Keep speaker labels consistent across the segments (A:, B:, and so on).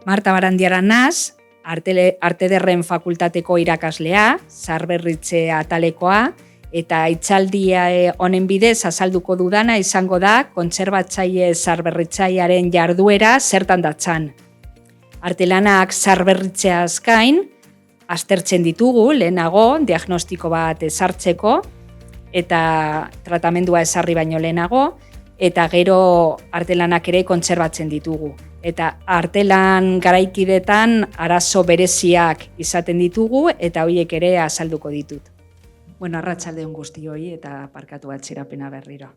A: Marta Barandiara naz, Arte Ederren Fakultateko irakaslea, zaharberritze atalekoa, eta hitzaldia honen bidez azalduko dudana izango da kontserbatzaile zaharberritzailearen jarduera zertan datzan. Artelanak zaharberritzeaz gain, aztertzen ditugu lehenago diagnostiko bat ezartzeko eta tratamendua ezarri baino lehenago, eta gero artelanak ere kontserbatzen ditugu. Eta artelan garaikidetan arazo bereziak izaten ditugu eta horiek ere azalduko ditut. Bueno, arratsalde on guztioi eta parkatu atzerapena berriro.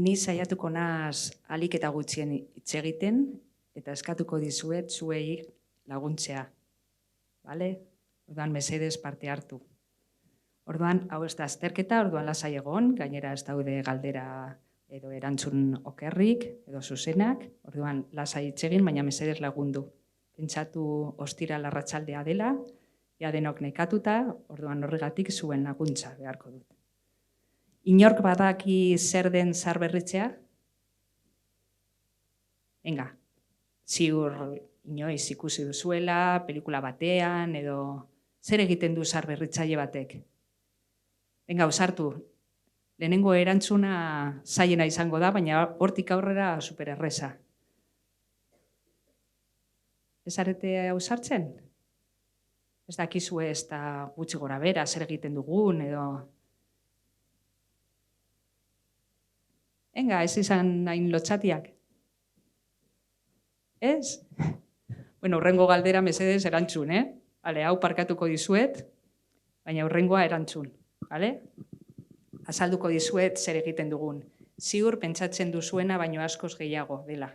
A: Ni saiatuko naz ahalik eta gutxien hitz egiten eta eskatuko dizuet zuei laguntzea. Bale? Orduan mesedez parte hartu. Orduan, hau ez da azterketa, orduan lasai egon, gainera ez daude galdera edo erantzun okerrik, edo zuzenak, orduan lasai hitz egin, baina mesedez lagundu. Pentsatu ostiral arratsaldea dela, ja denok nekatuta, orduan horregatik zuen laguntza beharko dut. Inork badaki zer den zaharberritzea? Venga, ziur inoiz ikusi duzuela, pelikula batean, edo zer egiten du zaharberritzaile batek? Venga, ausartu. Lehenengo erantzuna zailena izango da, baina hortik aurrera supererreza. Ez arete ausartzen? Ez dakizue ez da gutxi gora bera, zer egiten dugun, edo... Venga, ez izan hain lotxatiak. Ez? Bueno, hurrengo galdera mesedez erantzun, Hale, hau parkatuko dizuet, baina hurrengoa erantzun, bale? Azalduko dizuet zer egiten dugun. Ziur pentsatzen duzuena baino askoz gehiago dela.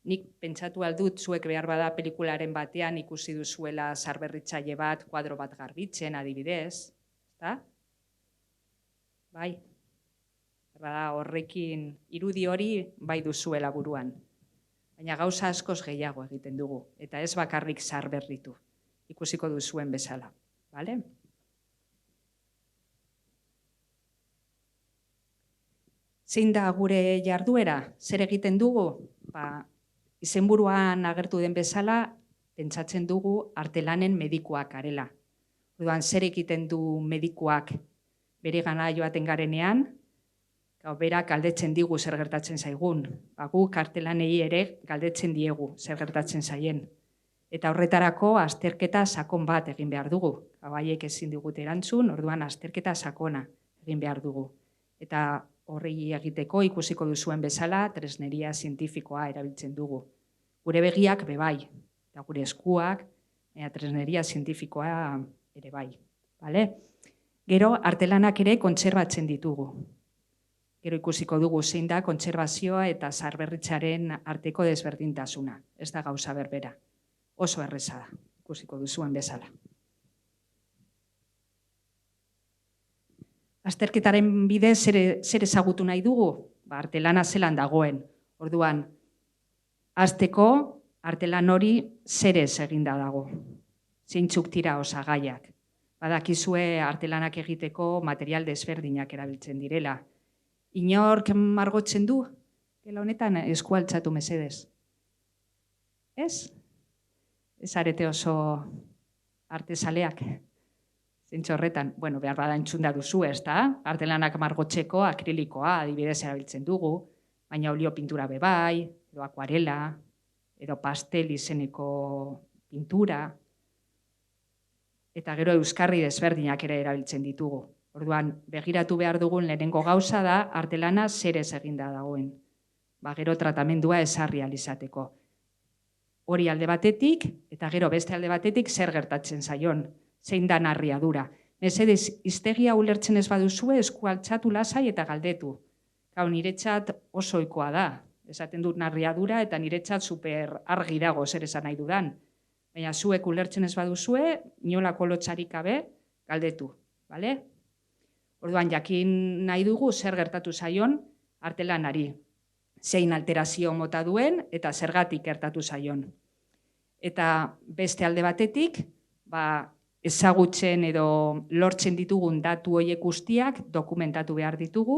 A: Nik pentsatu aldut zuek behar bada pelikularen batean ikusi duzuela zaharberritzaile bat, kuadro bat garbitzen adibidez, ezta? Bai. Bada horrekin irudi hori bai duzuela buruan. Baina gauza askoz gehiago egiten dugu, eta ez bakarrik zaharberritu. Ikusiko duzuen bezala, bale? Zein da gure jarduera? Zer egiten dugu? Izenburuan agertu den bezala, pentsatzen dugu artelanen medikuak garela. Orduan, zer egiten du medikuak bere gana joaten garenean? Berak galdetzen digu zer gertatzen zaigun. Guk artelanei ere galdetzen diegu zer gertatzen zaien. Eta horretarako azterketa sakon bat egin behar dugu. Haiek ezin digute erantzun, orduan azterketa sakona egin behar dugu. Eta horri egiteko ikusiko duzuen bezala tresneria zientifikoa erabiltzen dugu. Gure begiak bebai, eta gure eskuak, tresneria zientifikoa ere bai. Bale? Gero artelanak ere kontserbatzen ditugu. Gero ikusiko dugu zein da kontserbazioa eta zaharberritzaren arteko desberdintasuna. Ez da gauza berbera. Oso erreza da, ikusiko duzuen bezala. Azterketaren bidez zer ezagutu nahi dugu? Artelana zelan dagoen. Orduan, hasteko artelan hori zerez eginda dago. Zeintzuk dira osagaiak. Badakizue artelanak egiteko material desberdinak erabiltzen direla. Inork margotzen du? Gela honetan esku altxatu mesedez. Ez? Ez arete oso artezaleak. Zentzu horretan, behar bada entzunda duzu, ez da? Artelanak margotzeko akrilikoa adibidez erabiltzen dugu, baina olio pintura bebai, edo akuarela, edo pastel izeneko pintura, eta gero euskarri desberdinak ere erabiltzen ditugu. Orduan, begiratu behar dugun lehenengo gauza da artelana zerez eginda dagoen. Gero tratamendua ezarri ahal izateko. Hori alde batetik, eta gero beste alde batetik zer gertatzen zaion. Zein da narriadura. Mesedez, hiztegia ulertzen ez baduzue, esku altxatu lasai eta galdetu. Niretzat oso ohikoa da. Esaten dut narriadura eta niretzat super argi dago zer esan nahi dudan. Baina zuek ulertzen ez baduzue, inolako lotsarik gabe galdetu. Bale? Orduan, jakin nahi dugu zer gertatu zaion artelanari. Zein alterazio mota duen eta zergatik gertatu zaion. Eta beste alde batetik, ezagutzen edo lortzen ditugun datu horiek guztiak dokumentatu behar ditugu,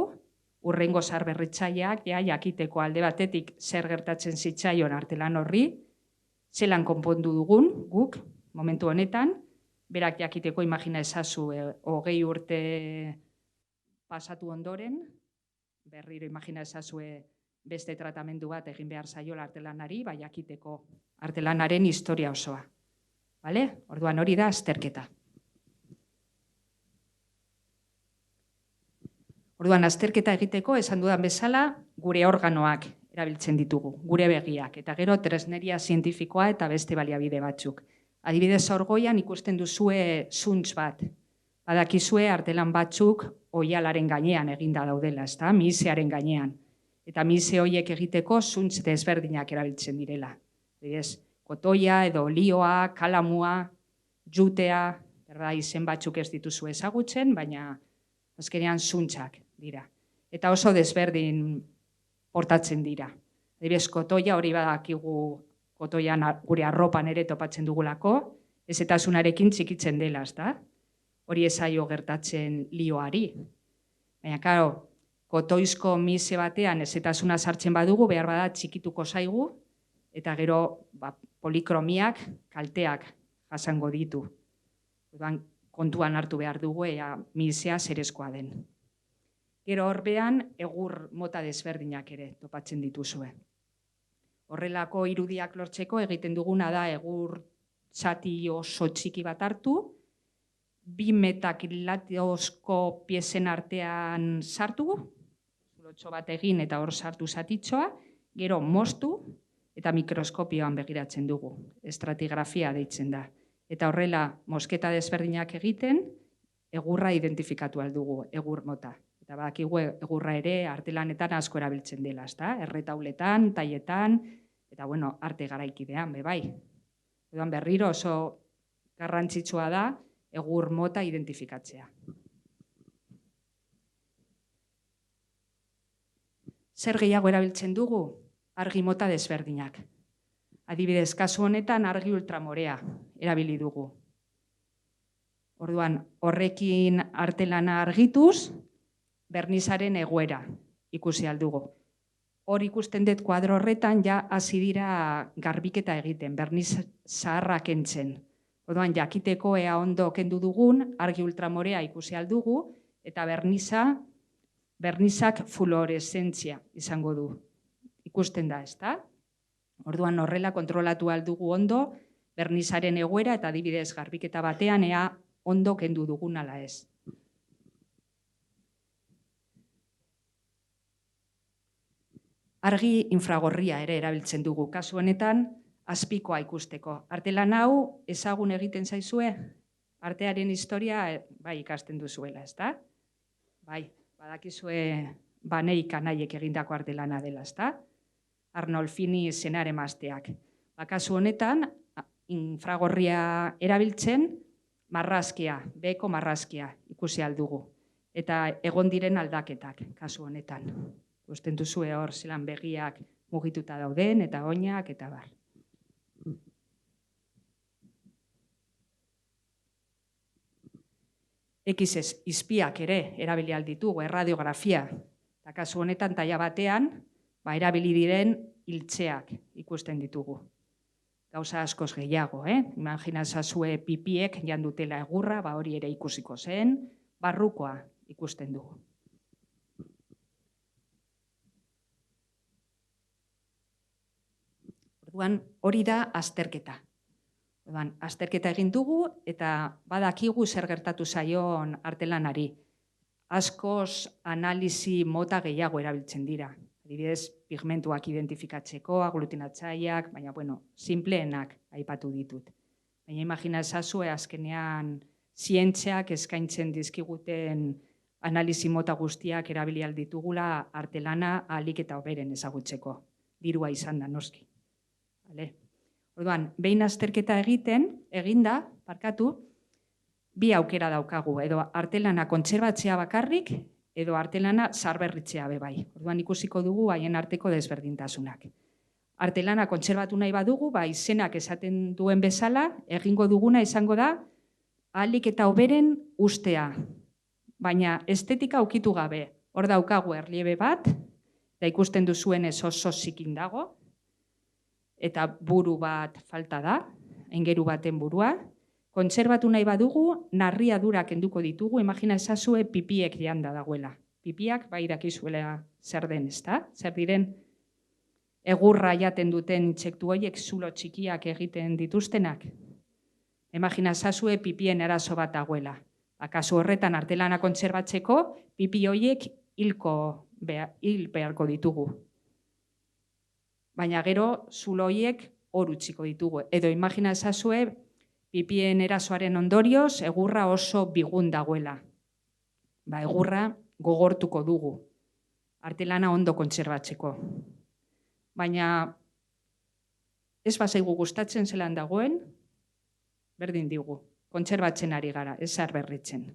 A: hurrengo zaharberritzaileak jakiteko alde batetik zer gertatzen zitzaion artelan horri, zelan konpondu dugun guk momentu honetan, berak jakiteko imagina ezazu 20 urte pasatu ondoren, berriro imagina ezazue beste tratamendu bat egin behar zaiola artelanari, bai jakiteko artelanaren historia osoa. Bale? Orduan hori da azterketa. Orduan azterketa egiteko, esan dudan bezala, gure organoak erabiltzen ditugu, gure begiak, eta gero tresneria zientifikoa eta beste baliabide batzuk. Adibidez orgoian ikusten duzue zuntz bat. Badakizue artelan batzuk oihalaren gainean eginda daudela, ezta? Misearen gainean. Eta mise horiek egiteko zuntz desberdinak erabiltzen direla. Adibidez, kotoia edo olioa, kalamua, jutea, izen batzuk ez dituzu ezagutzen, baina azkenean zuntzak dira. Eta oso desberdin portatzen dira. Adibidez, kotoia hori badakigu kotoian gure arropan ere topatzen dugulako, ezetasunarekin txikitzen dela, ezta? Hori ezaio gertatzen lioari. Baina, karo, kotoizko mise batean ezetasuna sartzen badugu, behar bada txikituko zaigu, eta gero polikromiak kalteak jasango ditu. Orduan, kontuan hartu behar dugu, misea zerezkoa den. Gero horbean, egur mota desberdinak ere topatzen dituzue. Horrelako irudiak lortzeko egiten duguna da egur txati oso txiki bat hartu, 2 metakilatozko piezen artean sartu, zulotxo bat egin eta hor sartu zatitxoa, gero moztu eta mikroskopioan begiratzen dugu. Estratigrafia deitzen da. Eta horrela, mosketa desberdinak egiten, egurra identifikatu aldugu, egur mota. Eta badakigu egurra ere artelanetan asko erabiltzen dela, ezta? Erretauletan, taietan, eta bueno, arte garaikidean, bai. Orduan berriro oso garrantzitsua da egur mota identifikatzea. Zer gehiago erabiltzen dugu? Argi mota desberdinak. Adibidez, kasu honetan argi ultramorea erabili dugu. Orduan, horrekin artelana argituz, bernizaren egoera ikusi aldugu. Hor ikusten dut kuadro horretan ja hasi dira garbiketa egiten, berniz zaharra kentzen. Orduan, jakiteko ea ondo kendu dugun, argi ultramorea ikusi aldugu, eta bernizak fluoreszentzia izango du. Ikusten da, ezta? Orduan, horrela kontrolatu aldugu ondo, bernizaren egoera eta adibidez garbiketa batean ea ondo kendu dugun ala ez. Argi infragorria ere erabiltzen dugu. Kasu honetan, azpikoa ikusteko. Artelan hau ezagun egiten zaizue? Artearen historia bai ikasten duzuela, ezta? Bai, badakizue Banei kanaiek egindako artelana dela, ezta? Arnolfini senar emazteak. Kasu honetan, infragorria erabiltzen marrazkia, beheko marrazkia ikusi aldugu. Eta egon diren aldaketak, kasu honetan. Gusten duzue hor zelan begiak mugituta dauden, eta oinak, eta bar. X izpiak ere erabili alditugu, erradiografia. Eta kasu honetan taila batean, erabili diren hiltzeak ikusten ditugu. Gauza askoz gehiago, Imagina zazue pipiek jandutela egurra, hori ere ikusiko zen, barrukoa ikusten dugu. Hori da azterketa. Azterketa egin dugu eta badakigu zer gertatu zaion artelanari. Askoz analizi mota gehiago erabiltzen dira. Adibidez, pigmentuak identifikatzeko, aglutinatzaileak, baina, simpleenak aipatu ditut. Baina imagina ezazue azkenean zientziak eskaintzen dizkiguten analizi mota guztiak erabili alditugula artelana ahalik eta hoberen ezagutzeko. Dirua izan da, noski. Orduan, behin azterketa eginda, bi aukera daukagu, edo artelana kontserbatzea bakarrik, edo artelana zaharberritzea bai. Orduan, ikusiko dugu haien arteko desberdintasunak. Artelana kontserbatu nahi badugu, izenak esaten duen bezala, egingo duguna izango da, ahalik eta hoberen ustea. Baina estetika ukitu gabe, hor daukagu erliebe bat, eta ikusten duzuen oso zikin dago, eta buru bat falta da, aingeru baten burua. Kontserbatu nahi badugu, narriadurak kenduko ditugu, imagina ezazue pipiek janda dagoela. Pipiak bai dakizuela zer den, ezta? Zer diren egurra jaten duten intsektu horiek zulo txikiak egiten dituztenak. Imagina ezazue pipien eraso bat dagoela. Kasu horretan artelana kontserbatzeko, pipi horiek hil beharko ditugu. Baina gero zulo horiek hor utziko ditugu. Edo imagina ezazue pipien erasoaren ondorioz, egurra oso bigun dagoela. Egurra gogortuko dugu, artelana ondo kontserbatzeko. Baina ez bazaigu gustatzen zelan dagoen, berdin digu, kontserbatzen ari gara, ez zaharberritzen.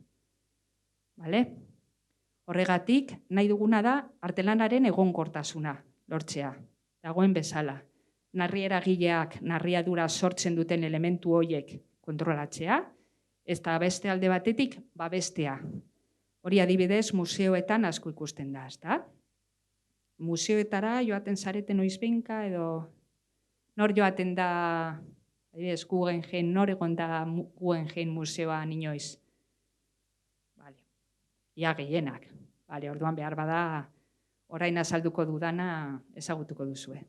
A: Horregatik, nahi duguna da artelanaren egonkortasuna lortzea, dagoen bezala. Narrieragileak narriadura sortzen duten elementu horiek kontrolatzea, eta beste alde batetik babestea. Hori adibidez museoetan asko ikusten da, ezta? Museoetara joaten zareten noizbehinka edo nor joaten da, adibidez, Guggenheim, nor egon da Guggenheim museoan inoiz? Ia gehienak. Orduan behar bada, orain azalduko dudana ezagutuko duzue.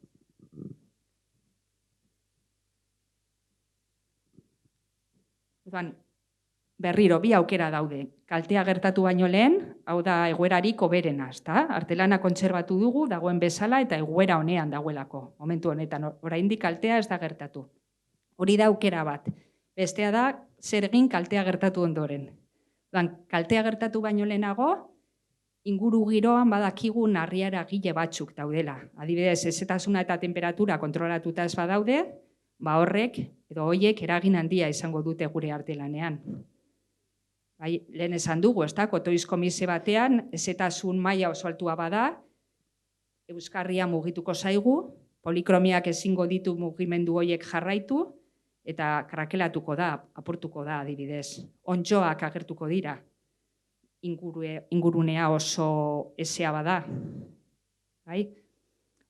A: Berriro, bi aukera daude. Kaltea gertatu baino lehen, hau da egoerarik hoberena, ezta? Artelana kontserbatu dugu, dagoen bezala eta egoera honean dagoelako. Momentu honetan, oraindik kaltea ez da gertatu. Hori da aukera bat. Bestea da, zer egin kaltea gertatu ondoren. Kaltea gertatu baino lehenago, inguru giroan badakigu narriaragile batzuk daudela. Adibidez, hezetasuna eta temperatura kontrolatuta ez badaude, horrek edo horiek eragin handia izango dute gure artelanean. Lehen esan dugu, kotoizko mize batean, hezetasun maila oso altua bada, euskarria mugituko zaigu, polikromiak ezingo ditu mugimendu horiek jarraitu, eta krakelatuko da, apurtuko da adibidez. Onddoak agertuko dira, ingurunea oso ezea bada.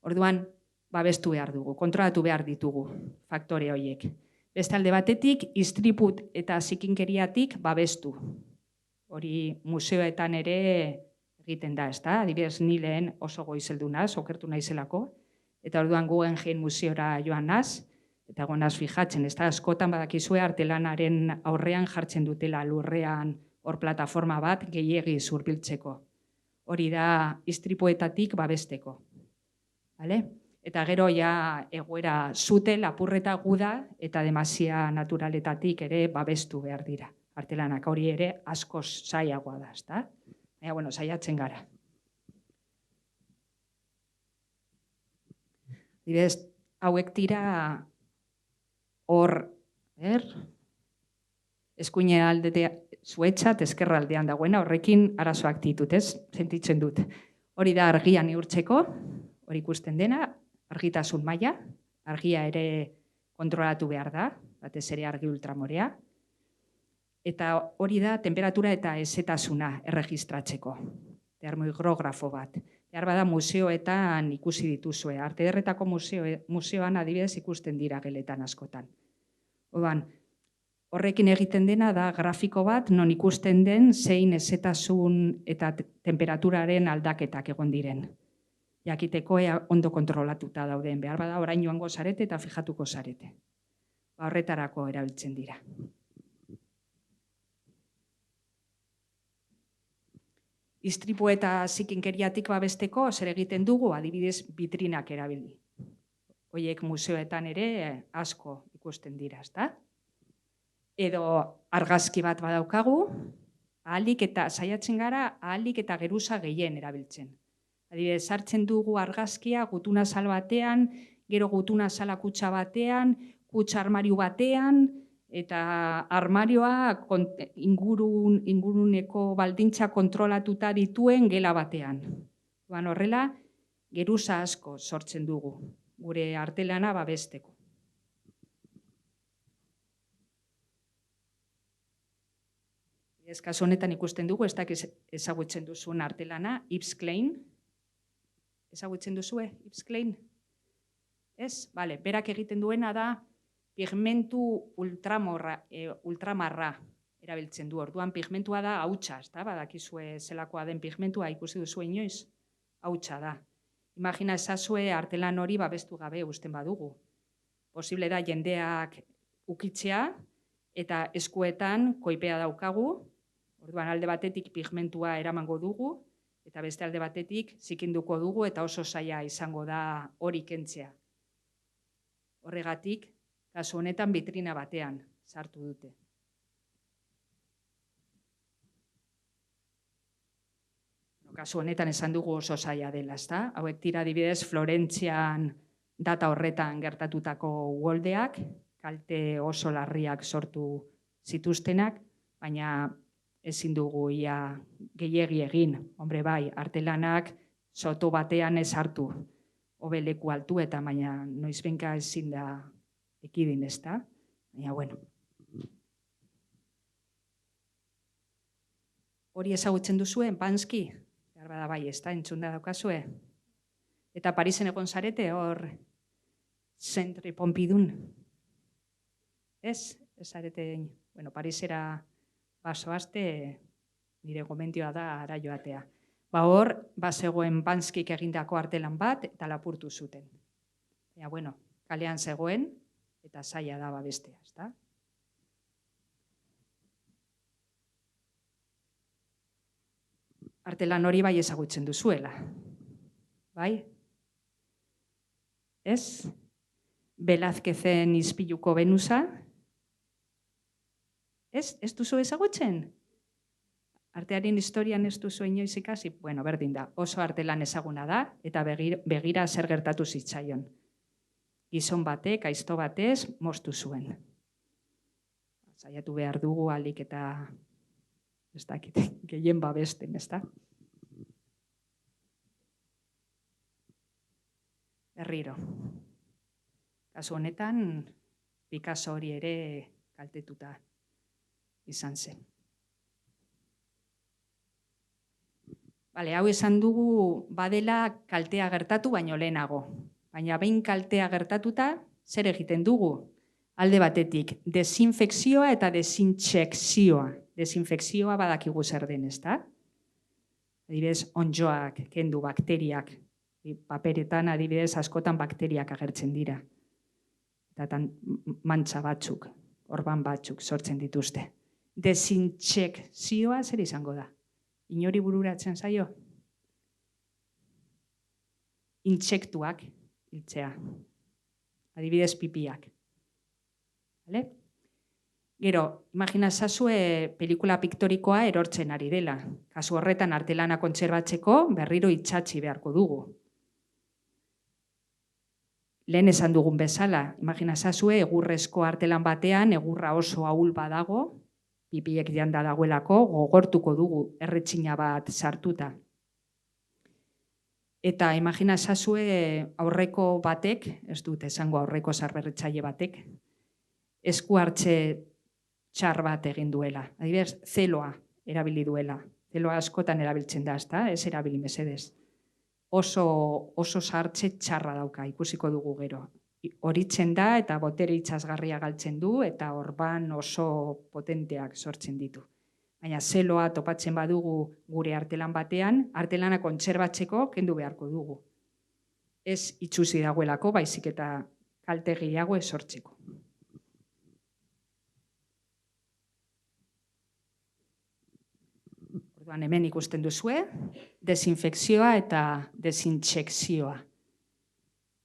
A: Orduan, babestu behar dugu, kontrolatu behar ditugu faktore horiek. Beste alde batetik, istriput eta zikinkeriatik babestu. Hori museoetan ere egiten da, ezta? Adibidez, ni lehen oso goizeldu naz, okertu naizelako, eta orduan Guggenheim museora joan naz, eta gonaz fijatzen, ezta? Askotan badakizue artelanaren aurrean jartzen dutela lurrean hor plataforma bat gehiegi zurbiltzeko. Hori da istripuetatik babesteko. Eta gero ja egoera zute, lapurreta guda eta demasia naturaletatik ere babestu behar dira. Artelanak hori ere askoz zailagoa da, ezta? Baina, saiatzen gara. Dibez, hauek dira hor, eskuine aldetea zuetxat, ezkerra aldean dagoena, horrekin arazoak ditut, ez? Sentitzen dut. Hori da argian neurtzeko, hori ikusten dena, argitasun maila, argia ere kontrolatu behar da, batez ere argi ultramorea, eta hori da temperatura eta hezetasuna erregistratzeko, termohigrografo bat. Behar bada museoetan ikusi dituzue, Arte Ederretako museoan adibidez ikusten dira geletan askotan. Horrekin egiten dena da grafiko bat, non ikusten den zein hezetasun eta temperaturaren aldaketak egon diren. Jakiteko ondo kontrolatuta dauden, behar bada orain joango zarete eta fijatuko zarete. Horretarako erabiltzen dira. Istripu eta zikinkeriatik babesteko zer egiten dugu, adibidez bitrinak erabili. Horiek museoetan ere asko ikusten dira, ezta? Edo argazki bat badaukagu, ahalik eta saiatzen gara, ahalik eta geruza gehien erabiltzen. Adibidez, sartzen dugu argazkia gutuna sal batean, gero gutuna sala kutxa batean, kutxa armario batean, eta armarioa inguruneko baldintza kontrolatuta dituen gela batean. Horrela, geruza asko sortzen dugu, gure artelana babesteko. Kasu honetan ikusten dugu, ez dakit ezagutzen duzun artelana, Yves Klein. Ezagutzen duzue, Yves Klein? Ez? Bale, berak egiten duena da pigmentu ultramarra erabiltzen du. Orduan pigmentua da hautsa, ezta? Badakizue zelakoa den pigmentua ikusi duzu inoiz? Hautsa da. Imagina ezazue artelan hori babestu gabe uzten badugu. Posible da jendeak ukitzea eta eskuetan koipea daukagu. Orduan alde batetik pigmentua eramango dugu eta beste alde batetik zikinduko dugu eta oso zaila izango da hori kentzea. Horregatik, kasu honetan bitrina batean sartu dute. Kasu honetan esan dugu oso zaila dela, ezta? Hauek dira adibidez Florentzian data horretan gertatutako uholdeak, kalte oso larriak sortu zituztenak, baina ezin dugu ia gehiegi egin. Hombre bai, artelanak soto batean ez hartu, hobe leku altuetan, baina noizbenka ezin da ekidin, ezta? Baina, bueno. Hori ezagutzen duzuen, Banksy? Bada bai, ezta, entzunda daukazue. Eta Parisen egon zarete, hor, Centre Pompidun. Ez zarete, bueno, Parisera basoazte, nire gomendioa da ara joatea. Hor, zegoen Banskyk egindako artelan bat, eta lapurtu zuten. Ja, bueno, kalean zegoen, eta zaila da babestea, ezta? Artelan hori bai ezagutzen duzuela. Bai? Ez? Velázquezen Ispiluko Venusa? Ez? Ez duzu ezagutzen? Artearen historian ez duzu inoiz ikasi? Bueno, berdin da. Oso artelan ezaguna da, eta begira zer gertatu zitzaion. Gizon batek, aizto batez, moztu zuen. Saiatu behar dugu alik eta ez dakit, gehien babesten, ez da? Berriro. Kasu honetan, Picasso hori ere kaltetuta izan zen. Bale, hau esan dugu badela kaltea gertatu baino lehenago. Baina behin kaltea gertatuta, zer egiten dugu? Alde batetik, desinfekzioa eta desintsekzioa. Desinfekzioa badakigu zer den, ezta? Adibidez, onddoak, kendu, bakteriak. Paperetan, adibidez, askotan bakteriak agertzen dira. Eta mantxa batzuk, orban batzuk sortzen dituzte. Desintsekzioa zer izango da? Inori bururatzen zaio? Intsektuak hiltzea. Adibidez, pipiak. Vale? Gero, imagina zazue pelikula piktorikoa erortzen ari dela. Kasu horretan artelana kontserbatzeko berriro itxatzi beharko dugu. Lehen esan dugun bezala, imagina zazue egurrezko artelan batean, egurra oso ahul badago, pipiek janda dagoelako, gogortuko dugu erretxina bat sartuta. Eta imagina zazue aurreko batek, ez dut esango aurreko sarberritzaile batek, esku hartze txar bat egin duela. Adibidez, zeloa erabili duela. Zeloa askotan erabiltzen da, ezta? Ez erabili mesedez. Oso sartze txarra dauka, ikusiko dugu gero. Horitzen da eta botere itsasgarria galtzen du eta orban oso potenteak sortzen ditu. Baina zeloa topatzen badugu gure artelan batean, artelana kontserbatzeko kendu beharko dugu. Ez itsusi dagoelako, baizik eta kalte gehiago ez sortzeko. Orduan hemen ikusten duzue, desinfekzioa eta desintsekzioa.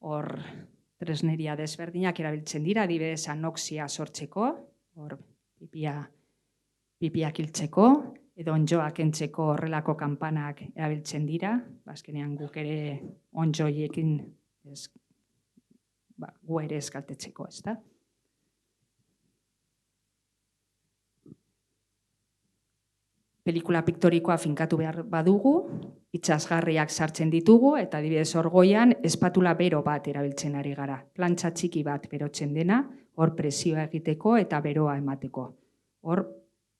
A: Hor tresneria desberdinak erabiltzen dira, adibidez anoxia sortzeko, hor pipiak hiltzeko, edo onddoak kentzeko horrelako kanpanak erabiltzen dira, azkenean guk ere onddoiekin gu ere eskaltetzeko, ezta? Pelikula piktorikoa finkatu behar badugu, itsasgarriak sartzen ditugu, eta adibidez orgoian espatula bero bat erabiltzen ari gara. Plantxa txiki bat berotzen dena, hor presioa egiteko eta beroa emateko. Hor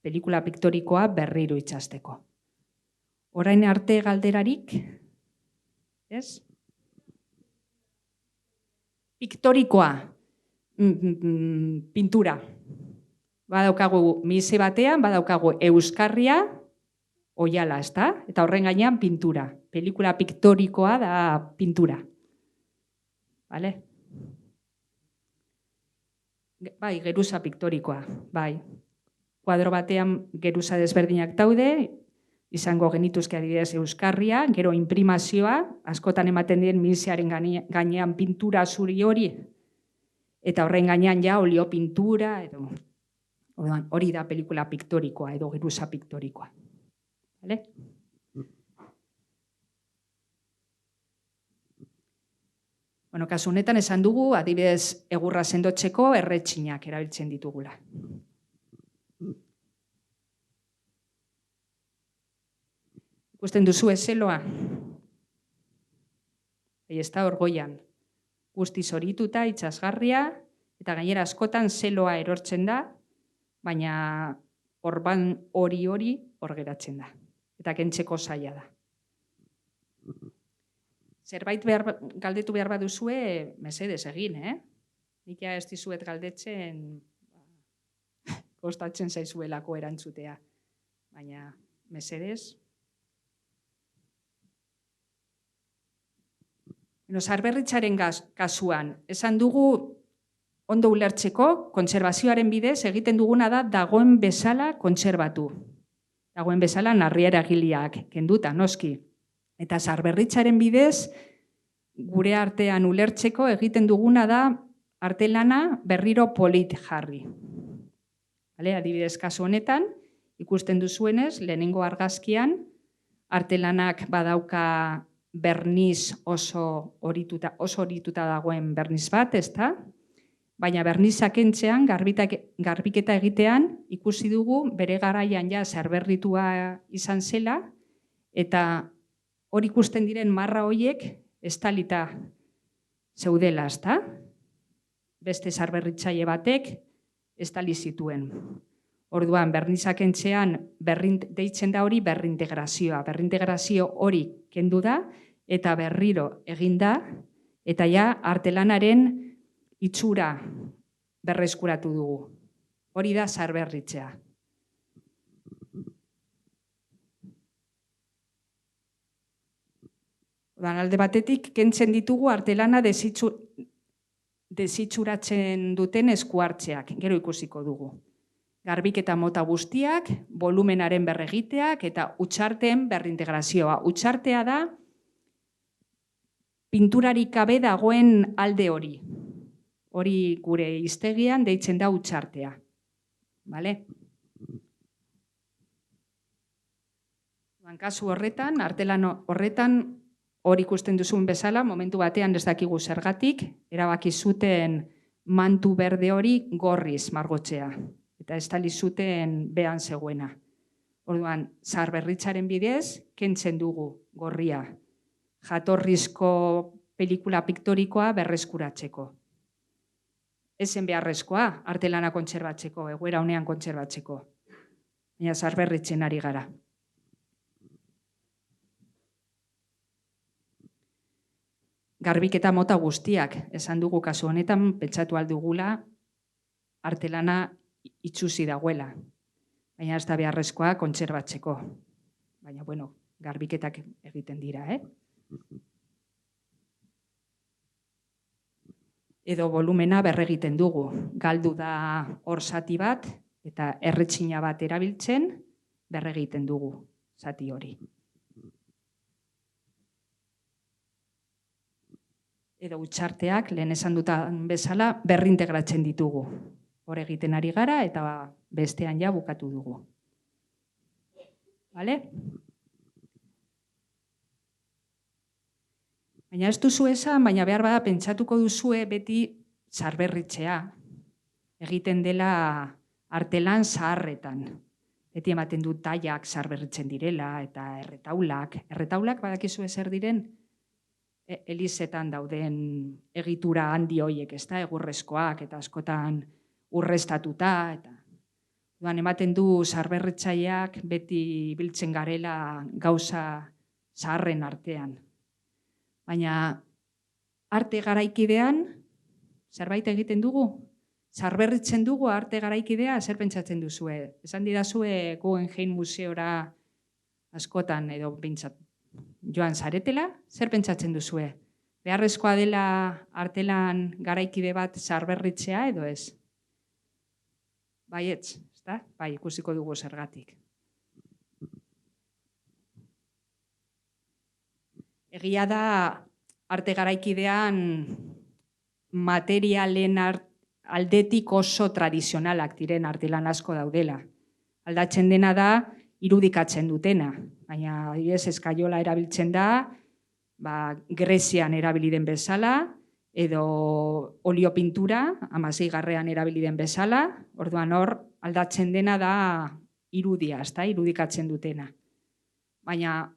A: pelikula piktorikoa berriro itsasteko. Orain arte galderarik, ez? piktorikoa, pintura. Badaukagu mise batean, badaukagu euskarria, oiala, ezta? Eta horren gainean pintura. Pelikula piktorikoa da pintura. Vale? Bai, geruza piktorikoa, bai. Kuadro batean geruza desberdinak daude, izango genituzke adibidez euskarria, gero imprimazioa, askotan ematen dien misearen gainean pintura zuri hori, eta horren gainean ja olio pintura, edo hori da pelikula piktorikoa edo geruza piktorikoa. Vale? Bueno, kasu honetan esan dugu, adibidez egurra sendotzeko erretxinak erabiltzen ditugula. Ikusten duzu zeloa? Ez da orgoian. Guztiz horituta, itsasgarria, eta gainera askotan zeloa erortzen da, baina orban hori hor geratzen da. Eta kentzeko zaila da. Zerbait galdetu behar baduzue, mesedez egin, Nik ez dizuet galdetzen, kostatzen zaizuelako erantzutea. Baina, mesedez. Zaharberritzaren kasuan, esan dugu ondo ulertzeko, kontserbazioaren bidez egiten duguna da dagoen bezala kontserbatu. Dagoen bezala narriera giliak kenduta, noski. Eta zaharberritzaren bidez, gure artean ulertzeko egiten duguna da artelana berriro polit jarri. Adibidez, kasu honetan, ikusten duzuenez, lehenengo argazkian, artelanak badauka berniz oso horituta dagoen berniz bat, ezta? Baina bernizak kentzean, garbiketa egitean, ikusi dugu bere garaian ja zaharberritua izan zela, eta hor ikusten diren marra horiek estalita zeudela, ezta? Beste zaharberritzaile batek estali zituen. Orduan, bernizak kentzean deitzen da hori berrintegrazioa. Berrintegrazio hori kendu da, eta berriro egin da, eta ja artelanaren itxura berreskuratu dugu. Hori da zaharberritzea. Alde batetik, kentzen ditugu artelana desitxuratzen duten eskuartzeak, gero ikusiko dugu. Garbiketa mota guztiak, volumenaren berregiteak eta utxarteen berrintegrazioa. Utxartea da pinturarik gabe dagoen alde hori. Hori gure hiztegian deitzen da utxartea. Vale? Kasu horretan, artelan horretan, hori ikusten duzun bezala, momentu batean ez dakigu zergatik, erabaki zuten mantu berde hori gorriz margotzea. Eta estali zuten behan zegoena. Orduan, zaharberritzaren bidez, kentzen dugu gorria. Jatorrizko pelikula piktorikoa berreskuratzeko. Ezen beharrezkoa, artelana kontserbatzeko, egoera honean kontserbatzeko. Baina zaharberritzen ari gara. Garbiketa mota guztiak, esan dugu kasu honetan, pentsatu aldugula, artelana itxusi dagoela. Baina ez da beharrezkoa kontserbatzeko. Baina, bueno, garbiketak egiten dira, Edo volumena berregiten dugu. Galdu da hor zati bat, eta erretxina bat erabiltzen, berregiten dugu zati hori. Edo utxarteak, lehen esan dutan bezala, berrintegratzen ditugu. Hor egiten ari gara eta bestean ja bukatu dugu. Bale? Baina ez duzu esan, baina behar bada pentsatuko duzue beti zaharberritzea. Egiten dela artelan zaharretan. Beti ematen du taiak zaharberritzen direla eta erretaulak. Erretaulak badakizue zer diren? Elizetan dauden egitura handi hoiek, ez da, egurrezkoak eta askotan urreztatuta. Ematen du zaharberritzaileak beti biltzen garela gauza zaharren artean. Baina arte garaikidean zerbait egiten dugu? Zaharberritzen dugu arte garaikidea, zer pentsatzen duzue? Esan didazue Guggenheim museora askotan edo bintzat joan zaretela, zer pentsatzen duzue? Beharrezkoa dela artelan garaikide bat zaharberritzea edo ez? Baietz, ezta? Bai, ikusiko dugu zergatik. Egia da arte garaikidean materialen aldetik oso tradizionalak diren artelan asko daudela. Aldatzen dena da irudikatzen dutena, baina eskaiola erabiltzen da, Grezian erabili den bezala, edo oliopintura, 16. erabili den bezala, orduan hor aldatzen dena da irudia, irudikatzen dutena. Baina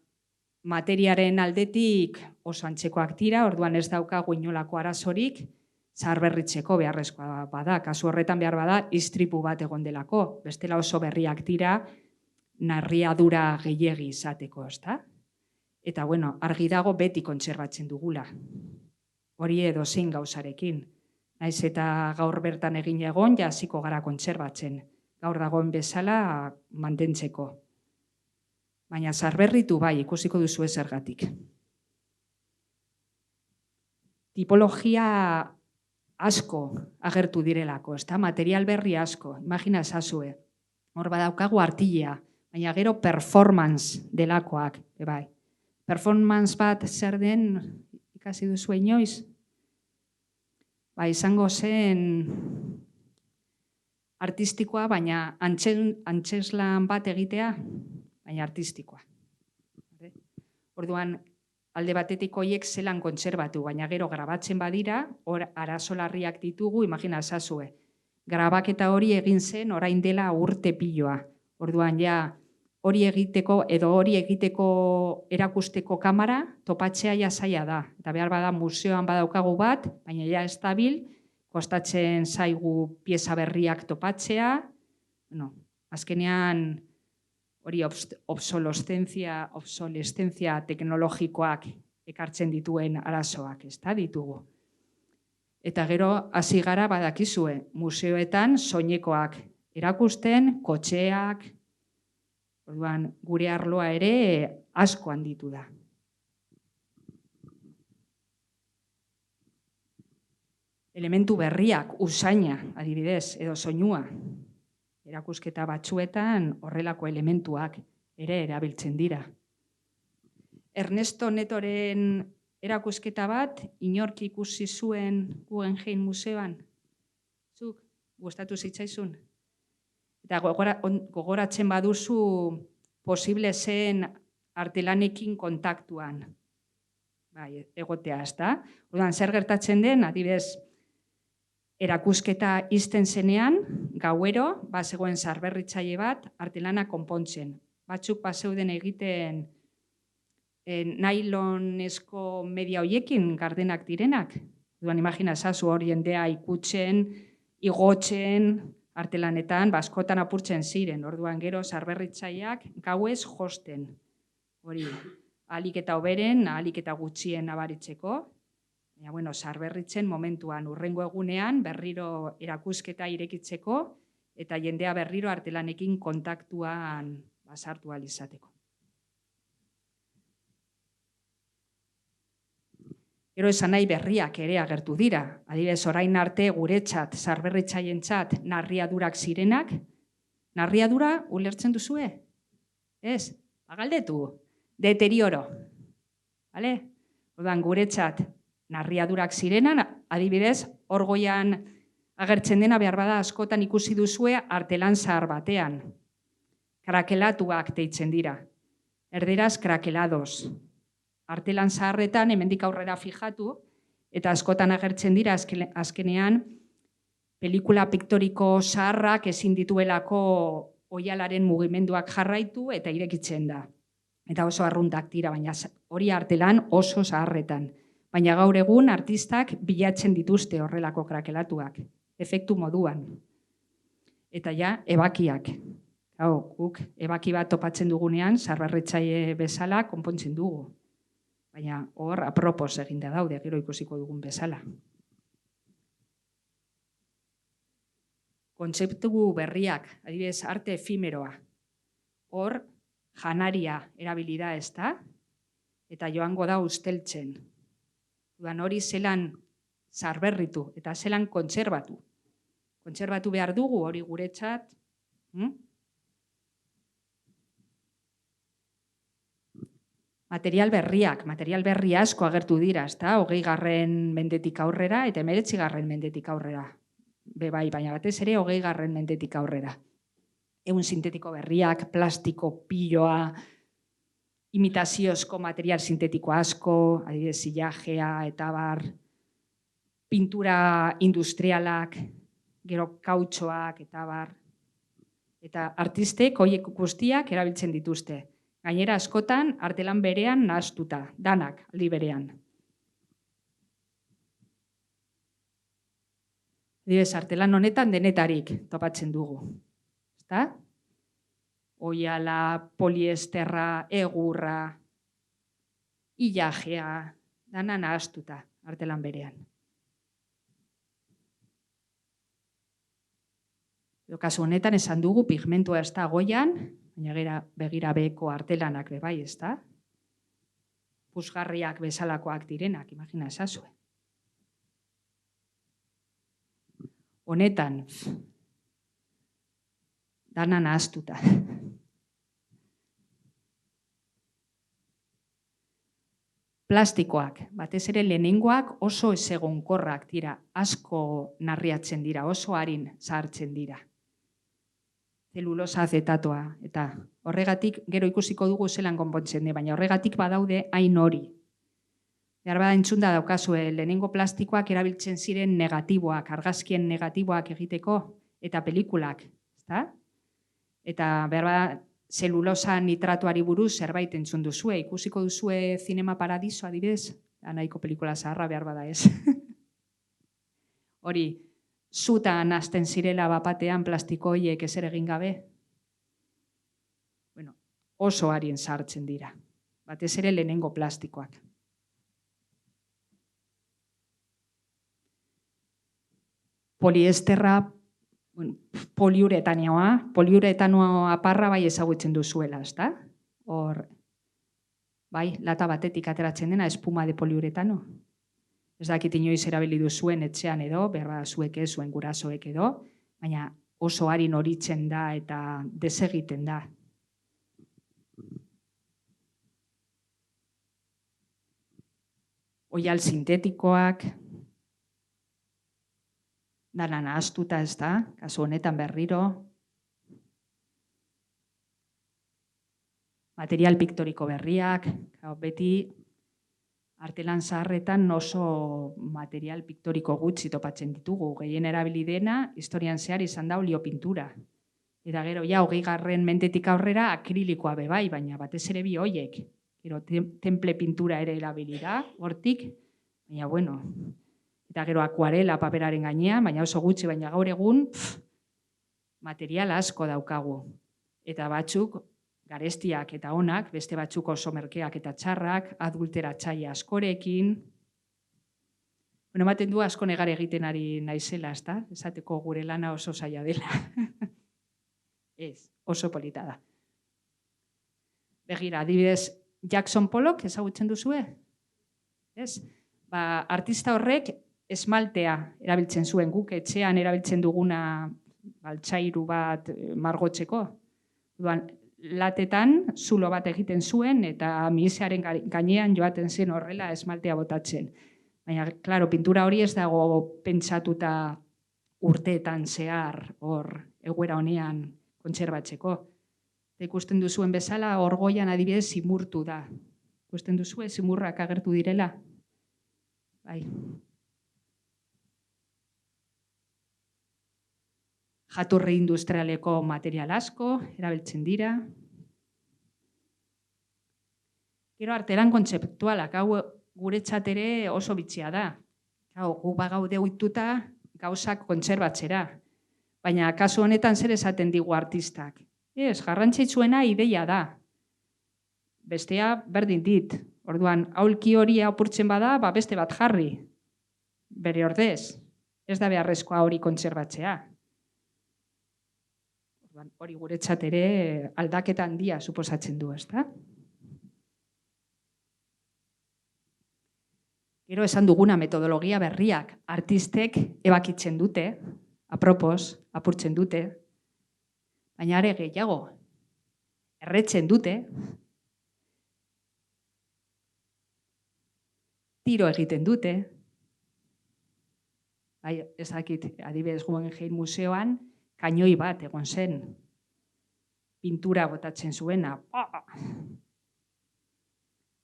A: materiaren aldetik oso antzekoak dira, orduan ez daukagu inolako arazorik, zaharberritzeko beharrezkoa bada, kasu horretan behar bada, istripu bat egon delako, bestela oso berriak dira, narriadura gehiegi izateko, ezta? Eta, bueno, argi dago beti kontserbatzen dugula. Hori edo zein gauzarekin. Naiz eta gaur bertan egin egon, ja hasiko gara kontserbatzen. Gaur dagoen bezala mantentzeko. Baina zaharberritu bai, ikusiko duzu zergatik. Tipologia asko agertu direlako, ezta? Material berri asko, imagina ezazue. Hor badaukagu artilea, baina gero performance delakoak, bai. Performance bat zer den ikasi duzu inoiz? Izango zen artistikoa, baina antzeslan bat egitea, baina artistikoa. Orduan, alde batetik horiek zelan kontserbatu, baina gero grabatzen badira, hor arazo larriak ditugu, imagina ezazue. Grabaketa hori egin zen orain dela urte piloa. Orduan, ja, hori egiteko edo hori egiteko erakusteko kamera topatzea ja zaila da. Eta behar bada museoan badaukagu bat, baina ja ez dabil, kostatzen zaigu pieza berriak topatzea. Bueno, azkenean hori obsolescentzia teknologikoak ekartzen dituen arazoak, ez da ditugu. Eta gero hasi gara badakizue, museoetan soinekoak erakusten, kotxeak, orduan gure arloa ere asko handitu da. Elementu berriak, usaina, adibidez, edo soinua. Erakusketa batzuetan horrelako elementuak ere erabiltzen dira. Ernesto Netoren erakusketa bat, inork ikusi zuen Guggenheim museoan. Zuk, gustatu zitzaizun? Eta gogoratzen baduzu posible zen artelanekin kontaktuan. Bai, egotea, ezta? Orduan, zer gertatzen den, adibidez, erakusketa izten zenean, gauero, zegoen zaharberritzaile bat, artelana konpontzen. Batzuk zeuden egiten nailonesko media hoiekin gardenak direnak. Orduan, imagina ezazu hori jendea ikutzen, igotzen, artelanetan, askotan apurtzen ziren. Orduan, gero zaharberritzaileak gauez josten. Hori, ahalik eta hoberen, ahalik eta gutxien nabaritzeko. Baina, bueno, zaharberritzen momentuan, hurrengo egunean, berriro erakusketa irekitzeko, eta jendea berriro artelanekin kontaktuan sartu ahal izateko. Gero esan nahi berriak ere agertu dira. Adibidez, orain arte guretzat, zaharberritzaileentzat narriadurak zirenak. Narriadura ulertzen duzue? Ez, galdetu. Deterioro. Bale? Orduan, guretzat narriadurak zirenan, adibidez, hor goian agertzen dena behar bada askotan ikusi duzue artelan zahar batean. Krakelatuak deitzen dira. Erderaz, krakelados. Artelan zaharretan, hemendik aurrera fijatu, eta askotan agertzen dira azkenean pelikula piktoriko zaharrak ezin dituelako oihalaren mugimenduak jarraitu eta irekitzen da. Eta oso arruntak dira, baina hori artelan oso zaharretan. Baina gaur egun artistak bilatzen dituzte horrelako krakelatuak, efektu moduan. Eta ja, ebakiak. Guk ebaki bat topatzen dugunean, zaharberritzaile bezala konpontzen dugu. Baina hor apropos eginda daude, gero ikusiko dugun bezala. Kontzeptu berriak, adibidez, arte efimeroa. Hor, janaria erabilida ez da, eta joango da usteltzen. Hori zelan zarberritu eta zelan kontserbatu. Kontserbatu behar dugu hori guretzat. Material berri asko agertu dira, ezta? 20. mendetik aurrera eta 19. mendetik aurrera. Bai, baina batez ere 20. mendetik aurrera. Ehun sintetiko berriak, plastiko piloa, imitaziozko material sintetiko asko, adibidez silajea eta bar, pintura industrialak, gero kautxoak eta bar. Eta artistek horiek guztiak erabiltzen dituzte. Gainera askotan artelan berean nahastuta, danak aldi berean. Adibidez, artelan honetan denetarik topatzen dugu. Ezta? Oiala, poliesterra, egurra, ilajea, dana nahastuta artelan berean. Kasu honetan esan dugu pigmentua ez da goian, baina begira beheko artelanak bebai, ez da? Puzgarriak bezalakoak direnak, imagina esazue. Honetan, dana nahaztuta. Plastikoak, batez ere lehenengoak oso ezegonkorrak dira, asko narriatzen dira, oso arin zahartzen dira. Zelulosa azetatoa, eta horregatik gero ikusiko dugu zelan konpontzen de, baina horregatik badaude hain hori. Behar bada entzunda daukazue, lehenengo plastikoak erabiltzen ziren negatiboak, argazkien negatiboak egiteko, eta pelikulak, ezta? Eta behar bada zelulosa nitratuari buruz zerbait entzun duzue, ikusiko duzue Zinema Paradiso adibidez, nahiko pelikula zaharra behar bada ez. Hori, zutan hasten zirela bapatean plastiko horiek ezer egin gabe. Bueno, oso harien sartzen dira. Batez ere lehenengo plastikoak. Poliesterra, poliuretanoa aparra bai ezagutzen duzuela, ezta? Hor, bai, lata batetik ateratzen dena espuma de poliuretano. Ez dakit inoiz erabili duzuen etxean edo, berra zuek ez, zuen gurasoek edo, baina oso harin horitzen da eta desegiten da. Oial sintetikoak, dana nahaztuta ez da, kasu honetan berriro. Material piktoriko berriak, beti artelan zaharretan oso material piktoriko gutxi topatzen ditugu. Gehien erabili dena, historian zehar izan da olio pintura. Eta gero, 20. mendetik aurrera akrilikoa bebai, baina batez ere bi hoiek. Gero, temple pintura ere erabili da, hortik, baina bueno. Eta gero, akuarela paperaren gainean, baina oso gutxi, baina gaur egun, material asko daukagu. Eta batzuk, garestiak eta onak, beste batzuk oso merkeak eta txarrak, adulteratzaile askorekin. Bueno, ematen du asko negar egiten ari naizela, ezta? Esateko gure lana oso zaila dela. Ez, oso polita da. Begira, adibidez, Jackson Pollock ezagutzen duzue? Ez? Artista horrek esmaltea erabiltzen zuen, guk etxean erabiltzen duguna altzairu bat margotzeko. Latetan zulo bat egiten zuen eta misearen gainean joaten zen horrela esmaltea botatzen. Baina, klaro, pintura hori ez dago pentsatuta urteetan zehar hor egoera honean kontserbatzeko. Ikusten duzuen bezala, orgoian adibidez zimurtu da. Ikusten duzue, zimurrak agertu direla. Bai. Jatorri industrialeko material asko, erabiltzen dira. Gero artelan kontzeptualak, hau guretzat ere oso bitxia da. Gu bagaude ohituta gauzak kontserbatzera. Baina kasu honetan zer esaten digu artistak? Ez, garrantzitsuena ideia da. Bestea berdin dit. Orduan, aulki hori apurtzen bada, beste bat jarri. Bere ordez, ez da beharrezkoa hori kontserbatzea. Hori guretzat ere aldaketa handia suposatzen du, ezta? Gero esan duguna metodologia berriak artistek ebakitzen dute, apropos, apurtzen dute, baina are gehiago, erretzen dute, tiro egiten dute, ezakit, adibidez Guggenheim Museoan, kainoi bat egon zen, pintura botatzen zuena.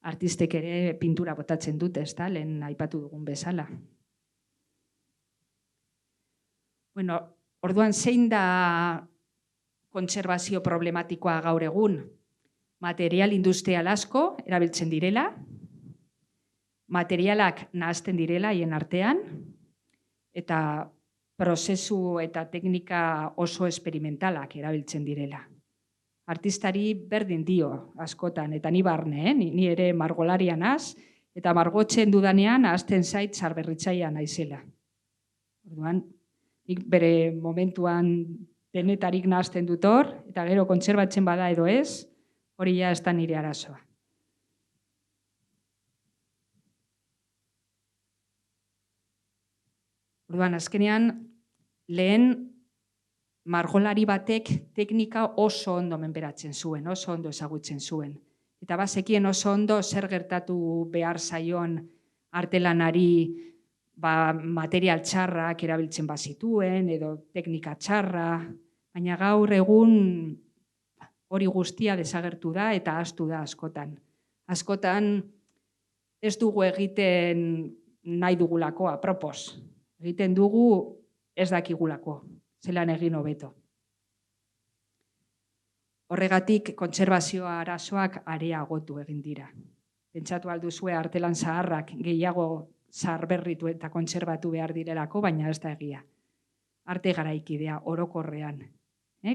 A: Artistek ere pintura botatzen dute, ezta, lehen aipatu dugun bezala. Bueno, orduan zein da kontserbazio problematikoa gaur egun? Material industrial asko erabiltzen direla, materialak nahazten direla haien artean, eta prozesu eta teknika oso esperimentalak erabiltzen direla. Artistari berdin dio askotan, eta ni barne, ni ere margolarian naiz, eta margotzen dudanean ahazten zait zaharberritzailea naizela. Orduan, nik bere momentuan denetarik nahazten dut hor, eta gero kontserbatzen bada edo ez, hori ja ez da nire arazoa. Orduan, azkenean, lehen margolari batek teknika oso ondo menperatzen zuen, oso ondo ezagutzen zuen. Eta bazekien oso ondo zer gertatu behar zaion artelanari material txarrak erabiltzen bazituen, edo teknika txarra, baina gaur egun hori guztia desagertu da eta ahaztu da askotan. Askotan ez dugu egiten nahi dugulako apropos. Egiten dugu ez dakigulako, zelan egin hobeto. Horregatik kontserbazioa arazoak areagotu egin dira. Pentsatu alduzue artelan zaharrak gehiago zaharberritu eta kontserbatu behar direlako, baina ez da egia. Arte garaikidea orokorrean.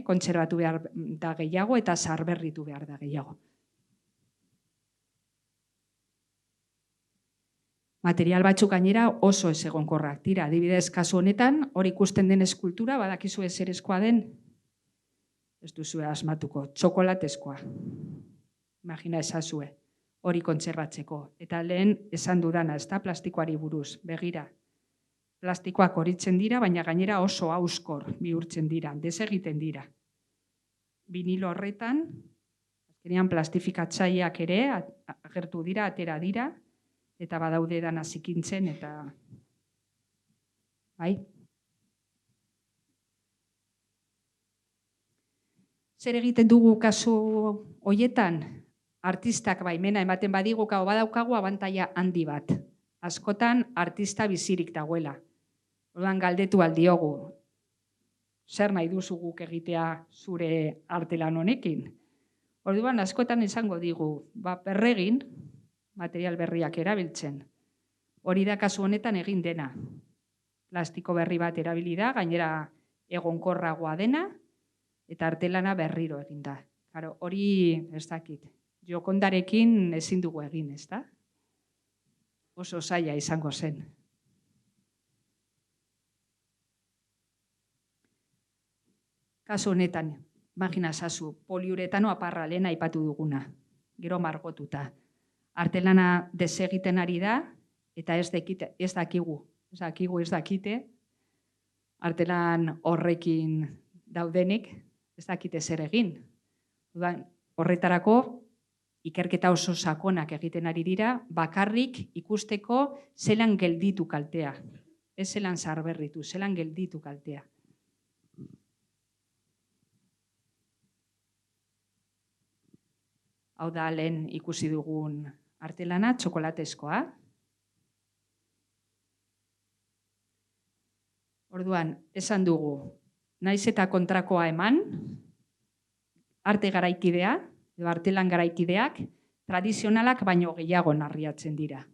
A: Kontserbatu behar da gehiago eta zaharberritu behar da gehiago. Material batzuk gainera oso ez egonkorrak dira. Adibidez, kasu honetan, hori ikusten den eskultura, badakizu ezerezkoa den, ez duzue asmatuko, txokolatezkoa. Imagina ezazue, hori kontserbatzeko. Eta lehen esan dudana, ez da plastikoari buruz, begira. Plastikoak horitzen dira, baina gainera oso hauskor bihurtzen dira, desegiten dira. Vinilo horretan, azkenean plastifikatzaileak ere agertu dira, atera dira, eta badaude dana zikintzen, eta bai. Zer egiten dugu kasu hoietan? Artistak baimena ematen badigu, badaukagu abantaila handi bat. Askotan artista bizirik dagoela. Orduan galdetu aldiogu. Zer nahi duzu guk egitea zure artelan honekin? Orduan askotan izango digu, berregin, material berriak erabiltzen. Hori da kasu honetan egin dena. Plastiko berri bat erabili da, gainera egonkorragoa dena, eta artelana berriro egin da. Hori ez dakit. Jokondarekin ezin dugu egin, ez da? Oso zaila izango zen. Kasu honetan, imagina zazu, poliuretano aparra lehen aipatu duguna, gero margotuta. Artelana desegiten ari da, eta ez dakite, artelan horrekin daudenik, ez dakite zer egin. Horretarako, ikerketa oso sakonak egiten ari dira, bakarrik ikusteko zelan gelditu kaltea. Ez zelan zaharberritu, zelan gelditu kaltea. Hau da lehen ikusi dugun artelana, txokolatezkoa. Orduan, esan dugu, naiz eta kontrakoa eman, arte garaikidea, edo artelan garaikideak, tradizionalak baino gehiago narriatzen dira.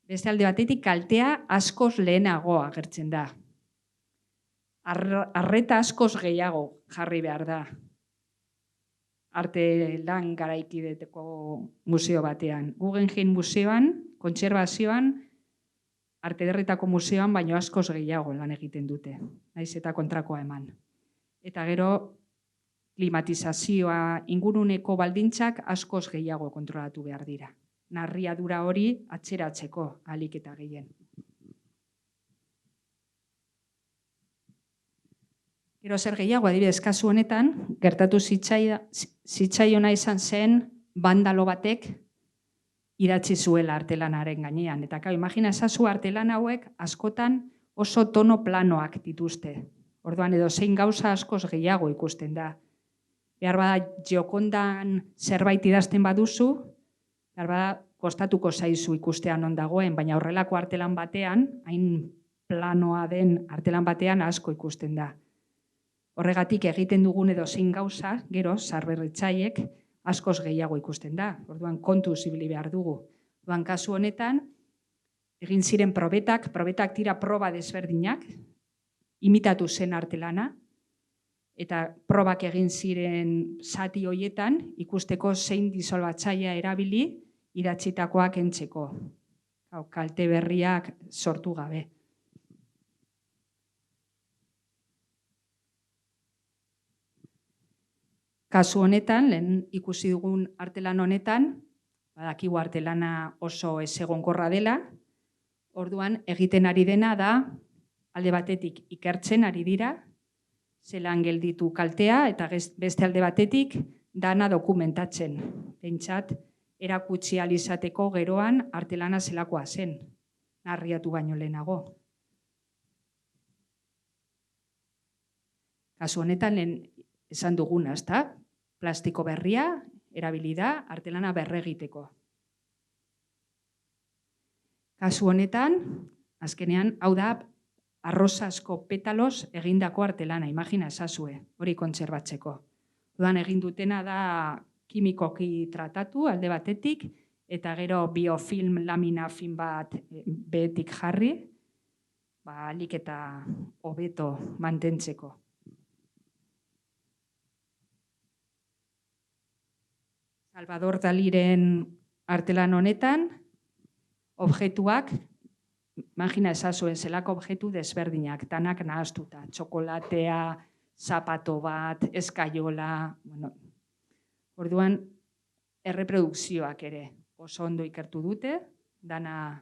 A: Beste alde batetik, kaltea askoz lehenago agertzen da. Arreta askoz gehiago jarri behar da. Arte lan garaikideteko museo batean. Guggenheim museoan, kontserbazioan, arte ederretako museoan, baino askoz gehiago lan egiten dute. Naiz eta kontrakoa eman. eta gero klimatizazioa inguruneko baldintzak askoz gehiago kontrolatu behar dira. Narriadura hori atzeratzeko ahalik eta gehien. Gero zer gehiago, adibidez, kasu honetan, gertatu zitzaiona izan zen bandalo batek idatzi zuela artelanaren gainean. Eta imagina ezazu artelan hauek askotan oso tono planoak dituzte. Orduan edo zein gauza askoz gehiago ikusten da. Behar bada Giocondan zerbait idazten baduzu, behar bada kostatuko zaizu ikustean non dagoen, baina horrelako artelan batean, hain planoa den artelan batean asko ikusten da. Horregatik egiten dugun edo zein gauza, gero, zaharberritzaileek askoz gehiago ikusten da. Orduan kontuz ibili behar dugu. Orduan kasu honetan, egin ziren probetak dira proba desberdinak, imitatu zen artelana, eta probak egin ziren zati horietan ikusteko zein disolbatzailea erabili idatzitakoak kentzeko. Kalte berriak sortu gabe. Kasu honetan, lehen ikusi dugun artelan honetan, badakigu artelana oso ezegonkorra dela, orduan egiten ari dena da, alde batetik ikertzen ari dira, zelan gelditu kaltea, eta beste alde batetik dana dokumentatzen. Pentsat, erakutsi ahal izateko geroan artelana zelakoa zen, narriatu baino lehenago. Kasu honetan, lehen esan duguna, ezta? Plastiko berria erabili da artelana berregiteko. Kasu honetan, azkenean, hau da arrozasko petaloz egindako artelana, imagina ezazue, hori kontserbatzeko. Orduan egin dutena da kimikoki tratatu alde batetik, eta gero biofilm lamina fin bat behetik jarri, ahalik eta hobeto mantentzeko. Salvador Daliren artelan honetan, objektuak, imagina ezazuen zelako objektu desberdinak, danak nahaztuta, txokolatea, zapato bat, eskaiola, orduan, erreprodukzioak ere oso ondo ikertu dute, dana